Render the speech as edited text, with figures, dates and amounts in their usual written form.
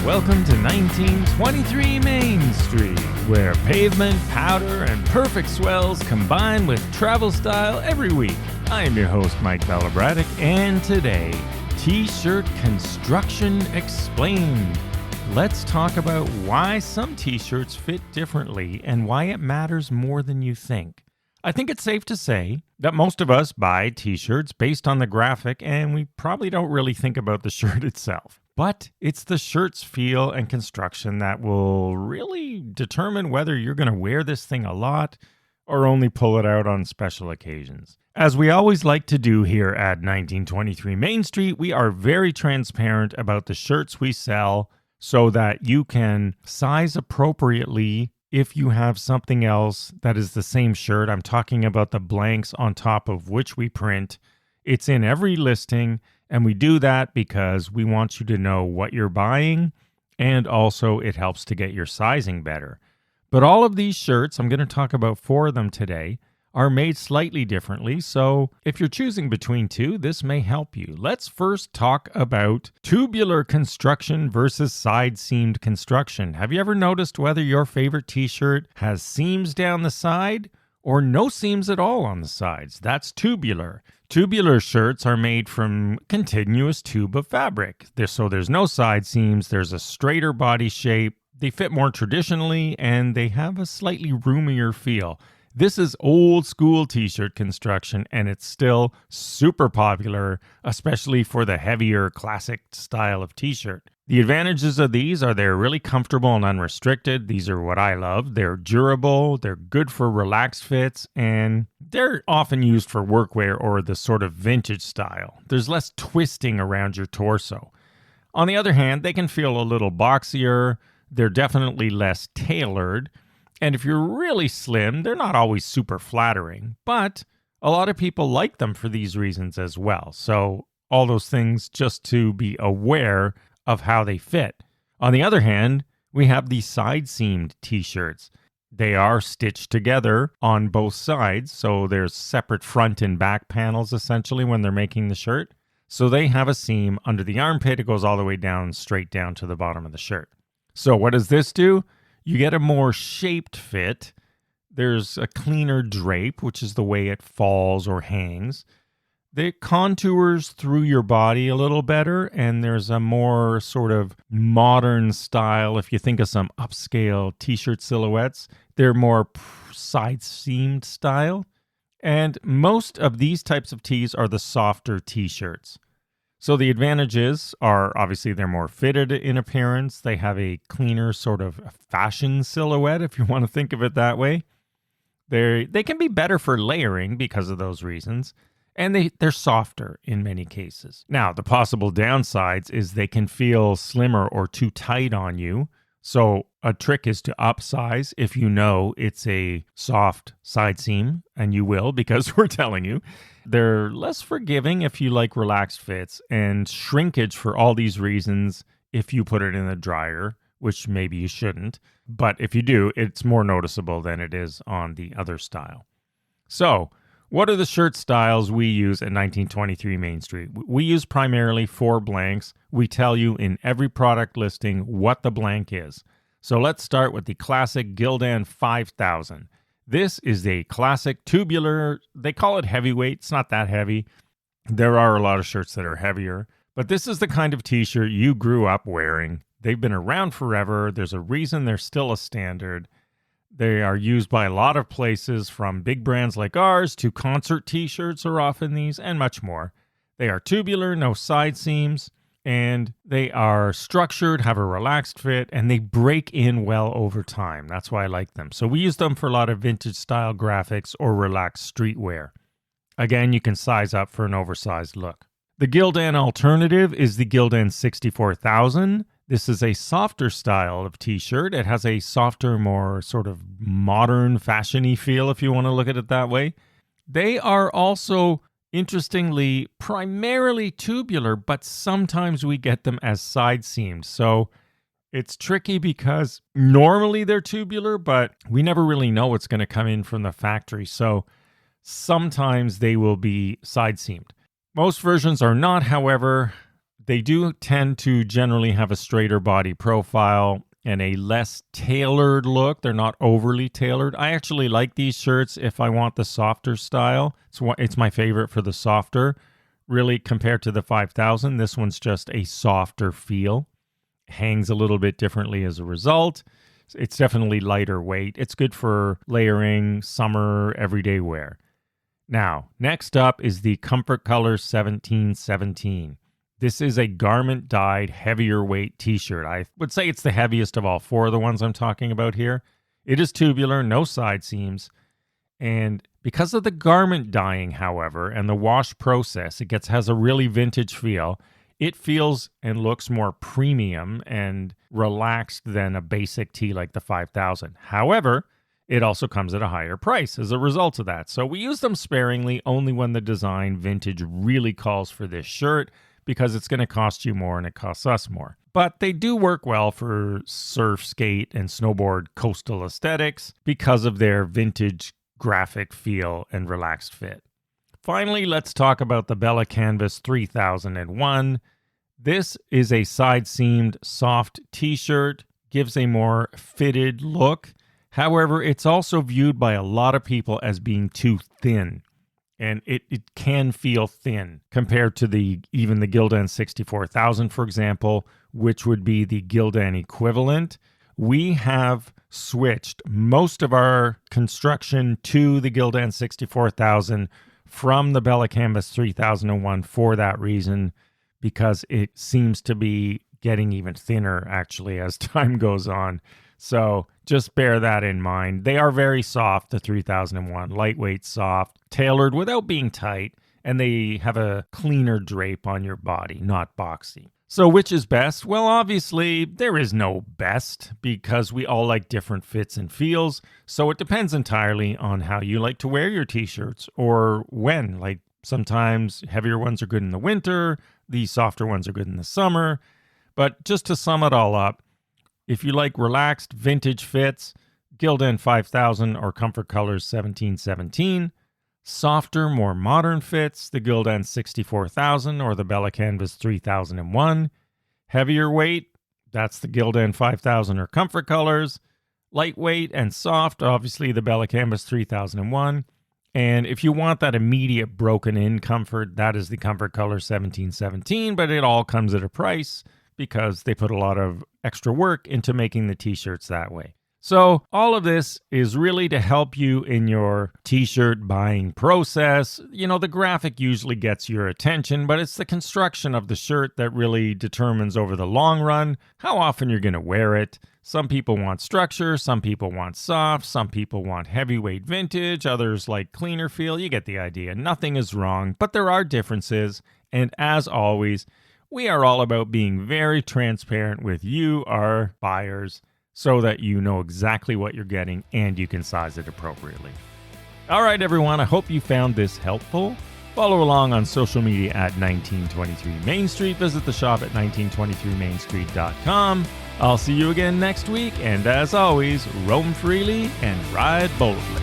Welcome to 1923 Main Street, where pavement, powder, and perfect swells combine with travel style every week. I am your host, Mike Belobradic, and today, T-shirt construction explained. Let's talk about why some T-shirts fit differently and why it matters more than you think. I think it's safe to say that most of us buy T-shirts based on the graphic, and we probably don't really think about the shirt itself. But it's the shirt's feel and construction that will really determine whether you're going to wear this thing a lot or only pull it out on special occasions. As we always like to do here at 1923 Main Street, we are very transparent about the shirts we sell so that you can size appropriately if you have something else that is the same shirt. I'm talking about the blanks on top of which we print. It's in every listing. And we do that because we want you to know what you're buying, and also it helps to get your sizing better. But all of these shirts, I'm going to talk about 4 of them today, are made slightly differently. So if you're choosing between 2, this may help you. Let's first talk about tubular construction versus side-seamed construction. Have you ever noticed whether your favorite t-shirt has seams down the side or no seams at all on the sides? That's tubular. Tubular shirts are made from continuous tube of fabric. So there's no side seams, there's a straighter body shape, they fit more traditionally, and they have a slightly roomier feel. This is old school t-shirt construction, and it's still super popular, especially for the heavier classic style of t-shirt. The advantages of these are they're really comfortable and unrestricted. These are what I love. They're durable, they're good for relaxed fits, and they're often used for workwear or the sort of vintage style. There's less twisting around your torso. On the other hand, they can feel a little boxier. They're definitely less tailored. And if you're really slim, they're not always super flattering, but a lot of people like them for these reasons as well. So all those things just to be aware of how they fit. On the other hand, we have the side-seamed t-shirts. They are stitched together on both sides, so there's separate front and back panels essentially when they're making the shirt. So they have a seam under the armpit. It goes all the way down, straight down to the bottom of the shirt. So what does this do? You get a more shaped fit. There's a cleaner drape, which is the way it falls or hangs. It contours through your body a little better, and there's a more sort of modern style. If you think of some upscale t-shirt silhouettes, they're more side-seamed style. And most of these types of tees are the softer t-shirts. So the advantages are obviously they're more fitted in appearance. They have a cleaner sort of fashion silhouette, if you want to think of it that way. They can be better for layering because of those reasons. And they're softer in many cases. Now, the possible downsides is they can feel slimmer or too tight on you. So a trick is to upsize if you know it's a soft side seam, and you will because we're telling you. They're less forgiving if you like relaxed fits, and shrinkage for all these reasons if you put it in the dryer, which maybe you shouldn't. But if you do, it's more noticeable than it is on the other style. So what are the shirt styles we use at 1923 Main Street? We use primarily 4 blanks. We tell you in every product listing what the blank is. So let's start with the classic Gildan 5000. This is a classic tubular. They call it heavyweight. It's not that heavy. There are a lot of shirts that are heavier, but this is the kind of t-shirt you grew up wearing. They've been around forever. There's a reason they're still a standard. They are used by a lot of places, from big brands like ours to concert t-shirts are often these, and much more. They are tubular, no side seams, and they are structured, have a relaxed fit, and they break in well over time. That's why I like them. So we use them for a lot of vintage style graphics or relaxed streetwear. Again, you can size up for an oversized look. The Gildan alternative is the Gildan 64000. This is a softer style of t-shirt. It has a softer, more sort of modern, fashion-y feel, if you want to look at it that way. They are also, interestingly, primarily tubular, but sometimes we get them as side-seamed. So it's tricky because normally they're tubular, but we never really know what's going to come in from the factory. So sometimes they will be side-seamed. Most versions are not, however. They do tend to generally have a straighter body profile and a less tailored look. They're not overly tailored. I actually like these shirts if I want the softer style. It's my favorite for the softer. Really, compared to the 5000, this one's just a softer feel. Hangs a little bit differently as a result. It's definitely lighter weight. It's good for layering, summer, everyday wear. Now, next up is the Comfort Color 1717. This is a garment-dyed, heavier weight t-shirt. I would say it's the heaviest of all four of the ones I'm talking about here. It is tubular, no side seams. And because of the garment dyeing, however, and the wash process, it has a really vintage feel. It feels and looks more premium and relaxed than a basic tee like the 5000. However, it also comes at a higher price as a result of that. So we use them sparingly only when the design vintage really calls for this shirt, because it's going to cost you more and it costs us more. But they do work well for surf, skate, and snowboard coastal aesthetics because of their vintage graphic feel and relaxed fit. Finally, let's talk about the Bella Canvas 3001. This is a side-seamed soft t-shirt, gives a more fitted look. However, it's also viewed by a lot of people as being too thin. And it can feel thin compared to even the Gildan 64000, for example, which would be the Gildan equivalent. We have switched most of our construction to the Gildan 64000 from the Bella Canvas 3001 for that reason, because it seems to be getting even thinner, actually, as time goes on. So just bear that in mind. They are very soft, the 3001, lightweight, soft, tailored without being tight, and they have a cleaner drape on your body, not boxy. So which is best? Well, obviously, there is no best because we all like different fits and feels. So it depends entirely on how you like to wear your t-shirts or when. Like sometimes heavier ones are good in the winter, the softer ones are good in the summer. But just to sum it all up, if you like relaxed vintage fits, Gildan 5000 or Comfort Colors 1717. Softer, more modern fits, the Gildan 64000 or the Bella Canvas 3001. Heavier weight, that's the Gildan 5000 or Comfort Colors. Lightweight and soft, obviously the Bella Canvas 3001. And if you want that immediate broken-in comfort, that is the Comfort Color 1717, but it all comes at a price because they put a lot of extra work into making the t-shirts that way. So all of this is really to help you in your t-shirt buying process. You know, the graphic usually gets your attention, but it's the construction of the shirt that really determines over the long run how often you're going to wear it. Some people want structure, some people want soft, some people want heavyweight vintage, others like cleaner feel. You get the idea. Nothing is wrong, but there are differences. And as always, we are all about being very transparent with you, our buyers, so that you know exactly what you're getting and you can size it appropriately. All right, everyone, I hope you found this helpful. Follow along on social media at 1923 Main Street. Visit the shop at 1923mainstreet.com. I'll see you again next week, and as always, roam freely and ride boldly.